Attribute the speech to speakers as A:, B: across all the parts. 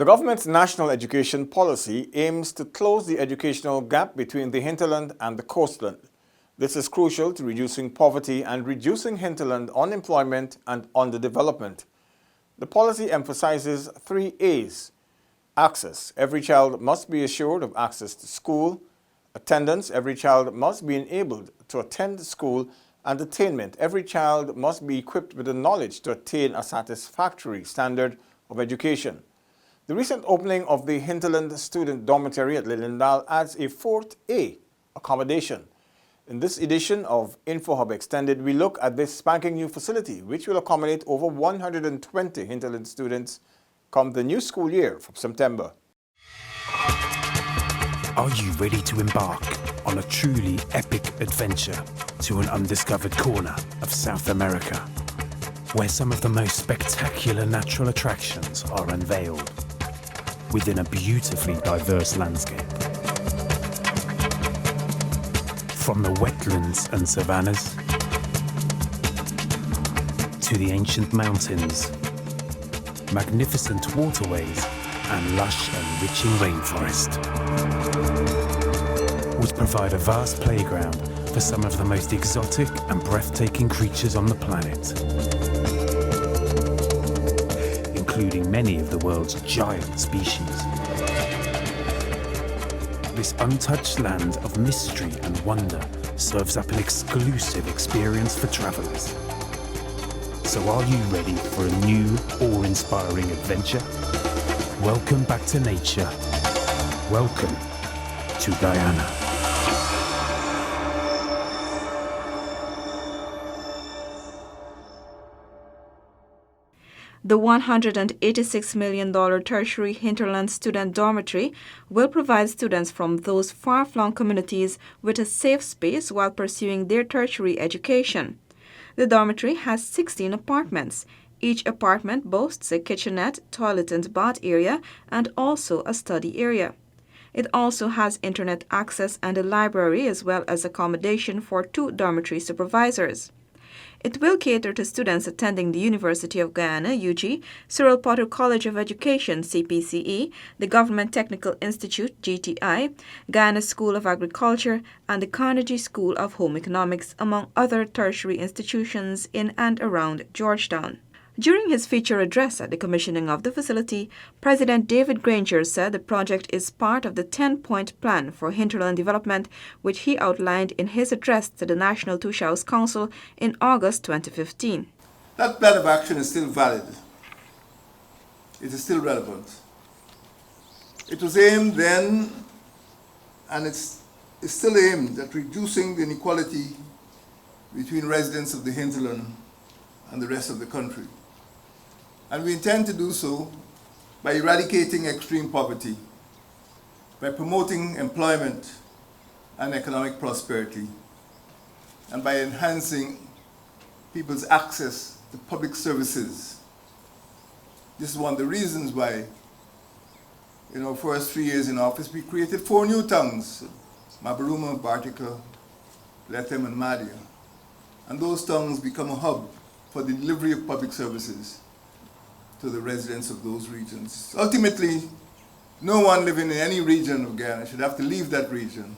A: The government's national education policy aims to close the educational gap between the hinterland and the coastland. This is crucial to reducing poverty and reducing hinterland unemployment and underdevelopment. The policy emphasizes 3 A's. Access. Every child must be assured of access to school. Attendance. Every child must be enabled to attend school. And attainment. Every child must be equipped with the knowledge to attain a satisfactory standard of education. The recent opening of the Hinterland Student Dormitory at Lilindale adds a 4th A, accommodation. In this edition of InfoHub Extended, we look at this spanking new facility, which will accommodate over 120 Hinterland students come the new school year from September.
B: Are you ready to embark on a truly epic adventure to an undiscovered corner of South America, where some of the most spectacular natural attractions are unveiled within a beautifully diverse landscape? From the wetlands and savannas to the ancient mountains, magnificent waterways and lush enriching rainforest would provide a vast playground for some of the most exotic and breathtaking creatures on the planet, including many of the world's giant species. This untouched land of mystery and wonder serves up an exclusive experience for travelers. So are you ready for a new, awe-inspiring adventure? Welcome back to nature. Welcome to Guyana.
C: The $186 million tertiary Hinterland Student Dormitory will provide students from those far-flung communities with a safe space while pursuing their tertiary education. The dormitory has 16 apartments. Each apartment boasts a kitchenette, toilet and bath area, and also a study area. It also has internet access and a library, as well as accommodation for 2 dormitory supervisors. It will cater to students attending the University of Guyana, UG, Cyril Potter College of Education, CPCE, the Government Technical Institute, GTI, Guyana School of Agriculture, and the Carnegie School of Home Economics, among other tertiary institutions in and around Georgetown. During his feature address at the commissioning of the facility, President David Granger said the project is part of the 10-point plan for hinterland development, which he outlined in his address to the National Tushaus Council in August 2015.
D: That plan of action is still valid. It is still relevant. It was aimed then, and it's still aimed at reducing the inequality between residents of the hinterland and the rest of the country. And we intend to do so by eradicating extreme poverty, by promoting employment and economic prosperity, and by enhancing people's access to public services. This is one of the reasons why, in our first 3 years in office, we created 4 new tongues, Mabaruma, Bartica, Lethem, and Madia. And those tongues become a hub for the delivery of public services to the residents of those regions. Ultimately, no one living in any region of Guyana should have to leave that region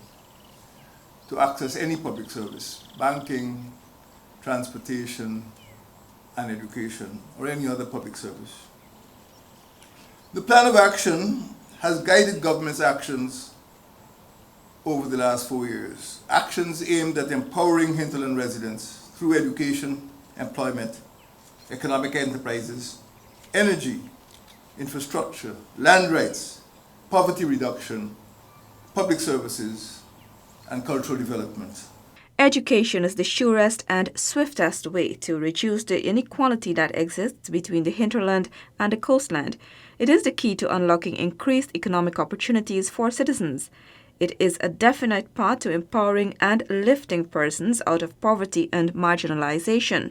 D: to access any public service, banking, transportation, and education, or any other public service. The plan of action has guided government's actions over the last 4 years. Actions aimed at empowering hinterland residents through education, employment, economic enterprises, energy, infrastructure, land rights, poverty reduction, public services, and cultural development.
C: Education is the surest and swiftest way to reduce the inequality that exists between the hinterland and the coastland. It is the key to unlocking increased economic opportunities for citizens. It is a definite path to empowering and lifting persons out of poverty and marginalization.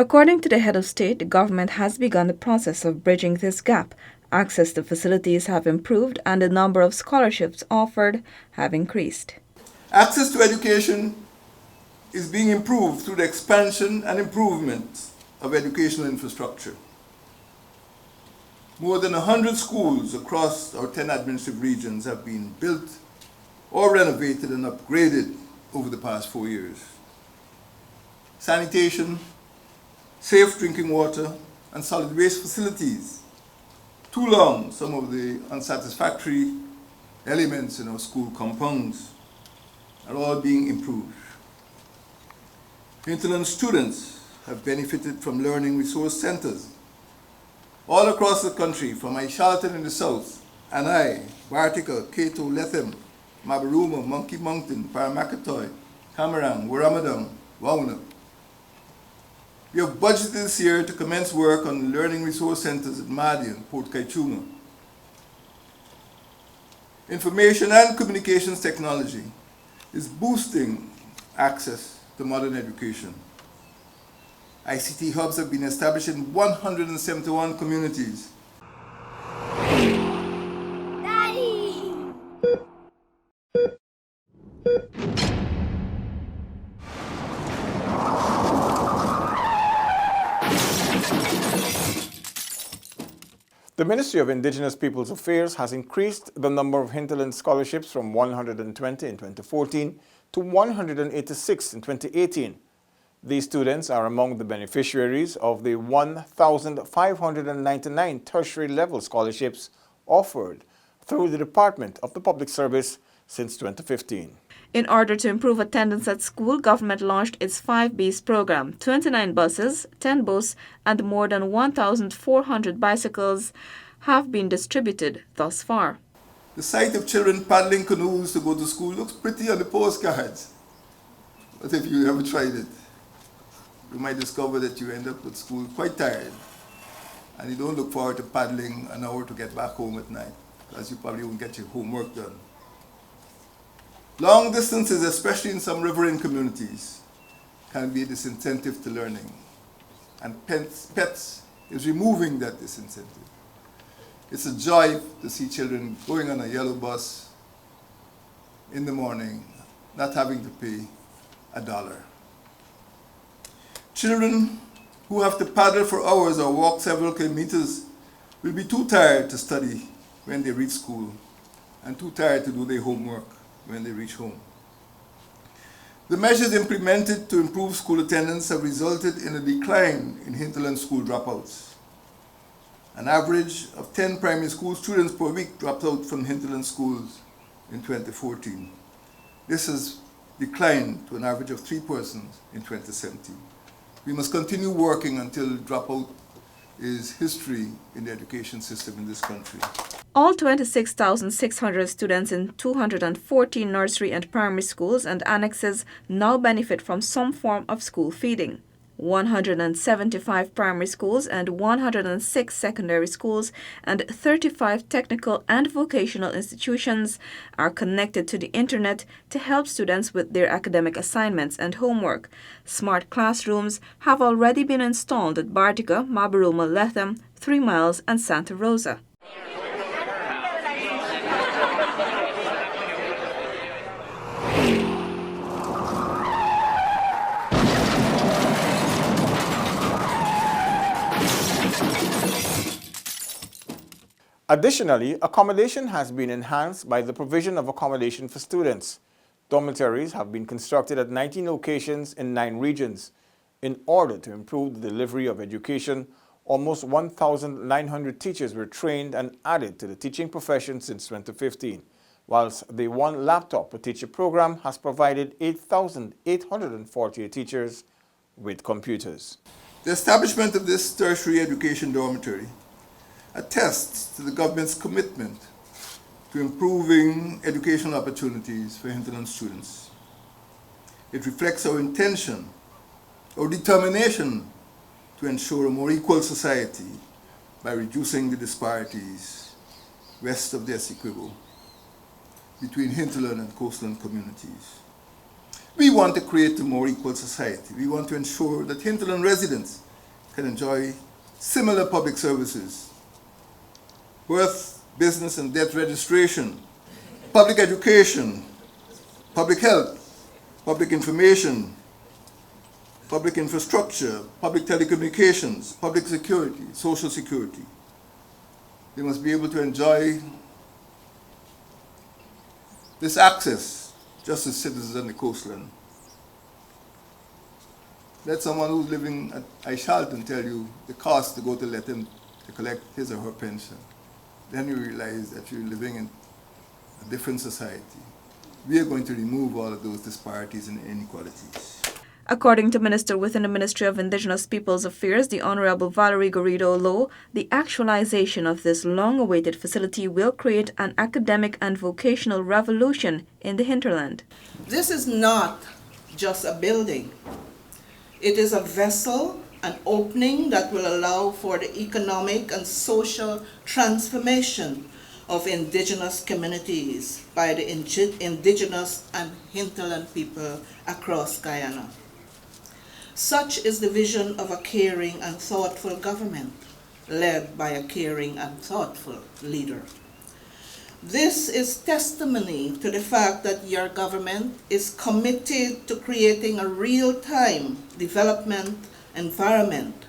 C: According to the head of state, the government has begun the process of bridging this gap. Access to facilities have improved and the number of scholarships offered have increased.
D: Access to education is being improved through the expansion and improvement of educational infrastructure. More than 100 schools across our 10 administrative regions have been built or renovated and upgraded over the past 4 years. Sanitation, safe drinking water, and solid waste facilities. Too long, some of the unsatisfactory elements in our school compounds are all being improved. Hinterland students have benefited from learning resource centers all across the country, from Charlton in the south, Anai, Bartica, Cato, Lethem, Mabaruma, Monkey Mountain, Paramakatoy, Camarang, Waramadam, Wauna. We have budgeted this year to commence work on learning resource centers at Madi and Port Kaichuma. Information and communications technology is boosting access to modern education. ICT hubs have been established in 171 communities.
E: Daddy!
A: The Ministry of Indigenous Peoples Affairs has increased the number of Hinterland scholarships from 120 in 2014 to 186 in 2018. These students are among the beneficiaries of the 1,599 tertiary level scholarships offered through the Department of the Public Service since 2015.
C: In order to improve attendance at school, government launched its 5Bs program. 29 buses, 10 boats, and more than 1,400 bicycles have been distributed thus far.
D: The sight of children paddling canoes to go to school looks pretty on the postcards. But if you ever tried it, you might discover that you end up at school quite tired, and you don't look forward to paddling an hour to get back home at night, because you probably won't get your homework done. Long distances, especially in some riverine communities, can be a disincentive to learning, and pets is removing that disincentive. It's a joy to see children going on a yellow bus in the morning, not having to pay $1. Children who have to paddle for hours or walk several kilometers will be too tired to study when they reach school and too tired to do their homework when they reach home. The measures implemented to improve school attendance have resulted in a decline in hinterland school dropouts. An average of 10 primary school students per week dropped out from hinterland schools in 2014. This has declined to an average of 3 persons in 2017. We must continue working until dropout is history in the education system in this country.
C: All 26,600 students in 214 nursery and primary schools and annexes now benefit from some form of school feeding. 175 primary schools and 106 secondary schools and 35 technical and vocational institutions are connected to the internet to help students with their academic assignments and homework. Smart classrooms have already been installed at Bartica, Mabaruma, Lethem, 3 Miles and Santa Rosa.
A: Additionally, accommodation has been enhanced by the provision of accommodation for students. Dormitories have been constructed at 19 locations in 9 regions. In order to improve the delivery of education, almost 1,900 teachers were trained and added to the teaching profession since 2015, whilst the One Laptop per Teacher program has provided 8,848 teachers with computers.
D: The establishment of this tertiary education dormitory attests to the government's commitment to improving educational opportunities for hinterland students. It reflects our intention, our determination to ensure a more equal society by reducing the disparities west of the Essequibo between hinterland and coastland communities. We want to create a more equal society. We want to ensure that hinterland residents can enjoy similar public services: birth, business and death registration, public education, public health, public information, public infrastructure, public telecommunications, public security, social security. They must be able to enjoy this access just as citizens on the coastline. Let someone who's living at Ishalton tell you the cost to go to let him to collect his or her pension. Then you realize that you're living in a different society. We are going to remove all of those disparities and inequalities.
C: According to Minister within the Ministry of Indigenous Peoples Affairs, the Honorable Valerie Garrido-Low, the actualization of this long-awaited facility will create an academic and vocational revolution in the hinterland.
F: This is not just a building. It is a vessel, an opening that will allow for the economic and social transformation of indigenous communities by the indigenous and hinterland people across Guyana. Such is the vision of a caring and thoughtful government, led by a caring and thoughtful leader. This is testimony to the fact that your government is committed to creating a real-time development environment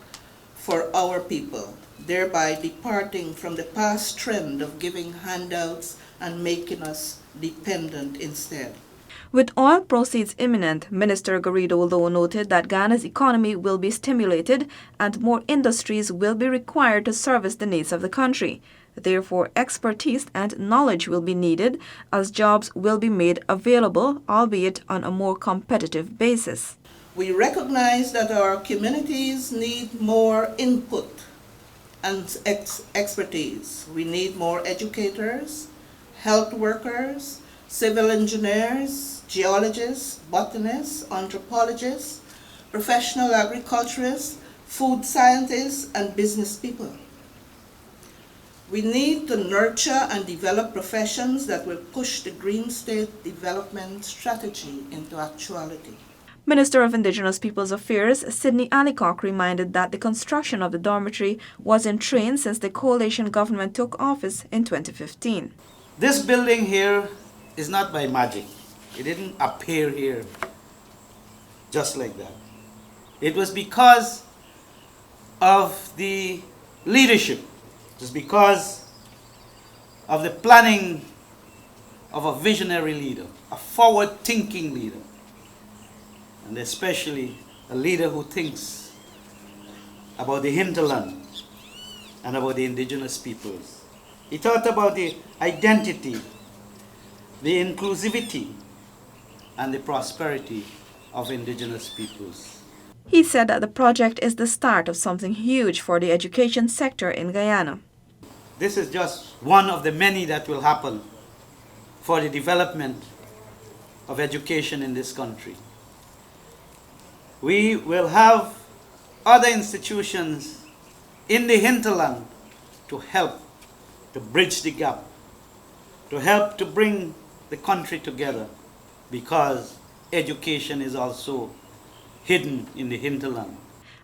F: for our people, thereby departing from the past trend of giving handouts and making us dependent instead.
C: With oil proceeds imminent, Minister Garrido-Low noted that Ghana's economy will be stimulated and more industries will be required to service the needs of the country. Therefore, expertise and knowledge will be needed as jobs will be made available, albeit on a more competitive basis.
F: We recognize that our communities need more input and expertise. We need more educators, health workers, civil engineers, geologists, botanists, anthropologists, professional agriculturists, food scientists, and business people. We need to nurture and develop professions that will push the Green State Development Strategy into actuality.
C: Minister of Indigenous Peoples Affairs Sidney Allicock reminded that the construction of the dormitory was in train since the coalition government took office in 2015.
G: This building here is not by magic. It didn't appear here just like that. It was because of the leadership. It was because of the planning of a visionary leader, a forward-thinking leader, and especially a leader who thinks about the hinterland and about the indigenous peoples. He thought about the identity, the inclusivity, and the prosperity of indigenous peoples.
C: He said that the project is the start of something huge for the education sector in Guyana.
G: This is just one of the many that will happen for the development of education in this country. We will have other institutions in the hinterland to help to bridge the gap, to help to bring the country together, because education is also hidden in the hinterland.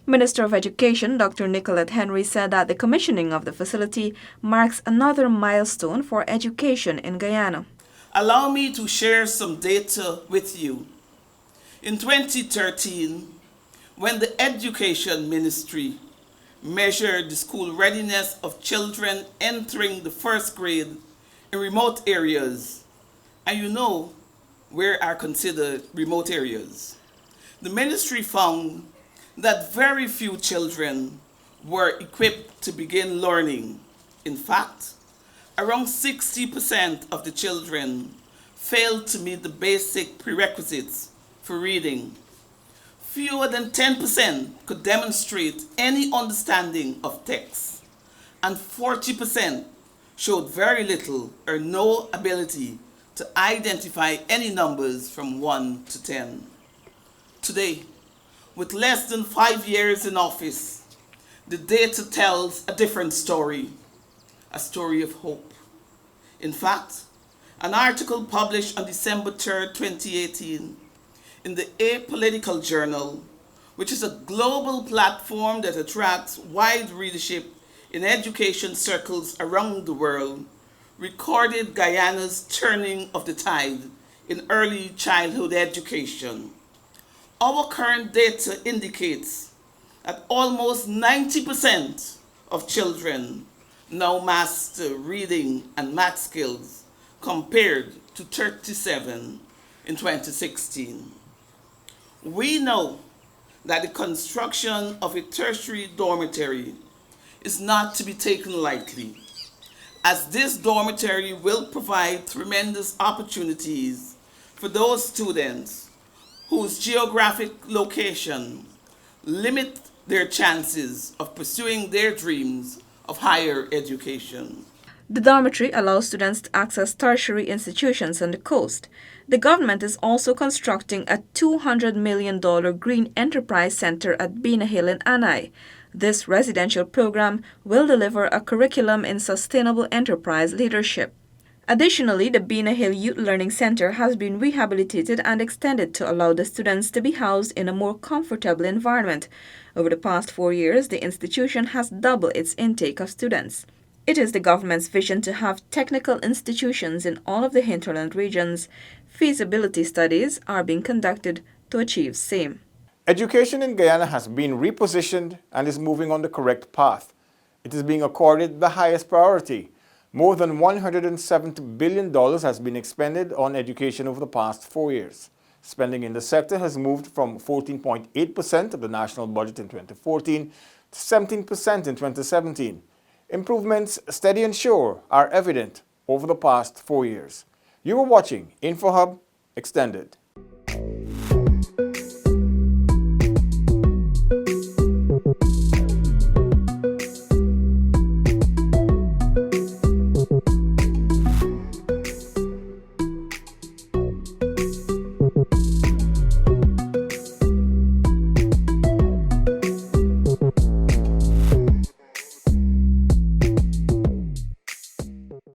C: Minister of Education Dr. Nicolette Henry said that the commissioning of the facility marks another milestone for education in Guyana.
H: Allow me to share some data with you. In 2013, when the Education Ministry measured the school readiness of children entering the first grade in remote areas, and you know where are considered remote areas, the ministry found that very few children were equipped to begin learning. In fact, around 60% of the children failed to meet the basic prerequisites for reading. Fewer than 10% could demonstrate any understanding of text, and 40% showed very little or no ability to identify any numbers from 1 to 10. Today, with less than 5 years in office, the data tells a different story, a story of hope. In fact, an article published on December 3rd, 2018, in the Apolitical Journal, which is a global platform that attracts wide readership in education circles around the world, recorded Guyana's turning of the tide in early childhood education. Our current data indicates that almost 90% of children now master reading and math skills compared to 37 in 2016. We know that the construction of a tertiary dormitory is not to be taken lightly, as this dormitory will provide tremendous opportunities for those students whose geographic location limit their chances of pursuing their dreams of higher education.
C: The dormitory allows students to access tertiary institutions on the coast. The government is also constructing a $200 million Green Enterprise Center at Bena Hill in Anai. This residential program will deliver a curriculum in sustainable enterprise leadership. Additionally, the Bena Hill Youth Learning Center has been rehabilitated and extended to allow the students to be housed in a more comfortable environment. Over the past 4 years, the institution has doubled its intake of students. It is the government's vision to have technical institutions in all of the hinterland regions. Feasibility studies are being conducted to achieve same.
A: Education in Guyana has been repositioned and is moving on the correct path. It is being accorded the highest priority. More than $170 billion has been expended on education over the past 4 years. Spending in the sector has moved from 14.8% of the national budget in 2014 to 17% in 2017. Improvements, steady and sure, are evident over the past 4 years. You are watching InfoHub Extended.